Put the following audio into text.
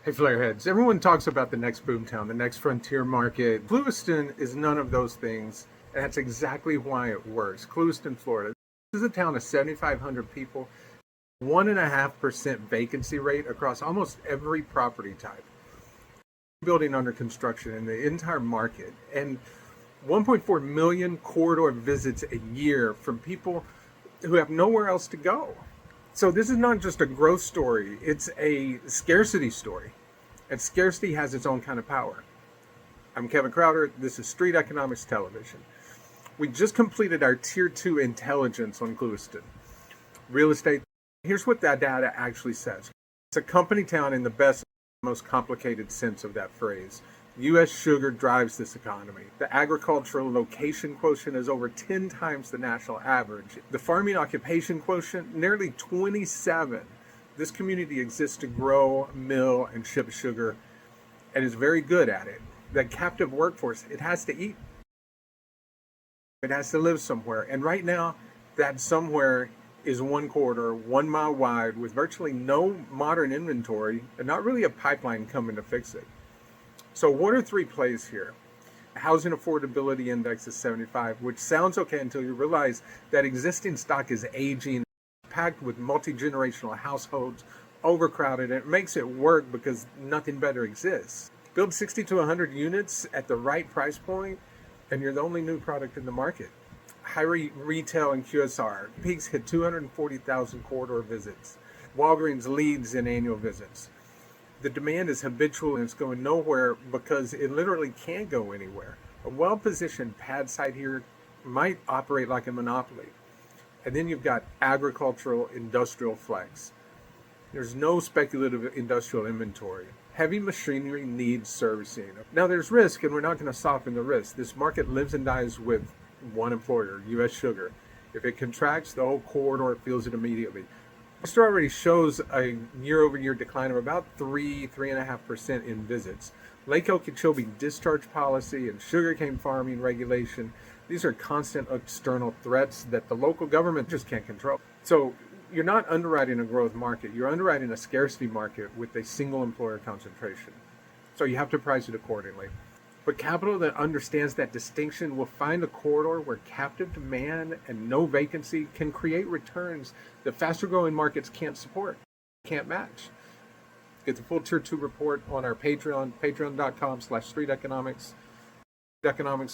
Hey, Flareheads. Everyone talks about the next boomtown, the next frontier market. Clewiston is none of those things, and that's exactly why it works. Clewiston, Florida. This is a town of 7,500 people, 1.5% vacancy rate across almost every property type. Building under construction in the entire market, and 1.4 million corridor visits a year from people who have nowhere else to go. So this is not just a growth story, it's a scarcity story. And scarcity has its own kind of power. I'm Kevin Crowder. This is Street Economics Television. We just completed our Tier 2 intelligence on Clewiston. Real estate, here's what that data actually says. It's a company town in the best, most complicated sense of that phrase. U.S. sugar drives this economy. The agricultural location quotient is over 10 times the national average. The farming occupation quotient, nearly 27. This community exists to grow, mill, and ship sugar, and is very good at it. That captive workforce, it has to eat. It has to live somewhere. And right now, that somewhere is one corridor, 1 mile wide, with virtually no modern inventory, and not really a pipeline coming to fix it. So what are three plays here? Housing affordability index is 75, which sounds okay until you realize that existing stock is aging, packed with multi-generational households, overcrowded, and it makes it work because nothing better exists. Build 60 to 100 units at the right price point, and you're the only new product in the market. High retail and QSR. Peaks hit 240,000 corridor visits. Walgreens leads in annual visits. The demand is habitual and it's going nowhere because it literally can't go anywhere. A well-positioned pad site here might operate like a monopoly. And then you've got agricultural industrial flex. There's no speculative industrial inventory. Heavy machinery needs servicing. Now there's risk, and we're not going to soften the risk. This market lives and dies with one employer, U.S. Sugar. If it contracts, the whole corridor feels it immediately. This already shows a year-over-year decline of about 3.5% in visits. Lake Okeechobee discharge policy and sugarcane farming regulation, these are constant external threats that the local government just can't control. So you're not underwriting a growth market, you're underwriting a scarcity market with a single employer concentration. So you have to price it accordingly. But capital that understands that distinction will find a corridor where captive demand and no vacancy can create returns that faster growing markets can't support, can't match. Get the full Tier 2 report on our Patreon, patreon.com/streeteconomics. Economics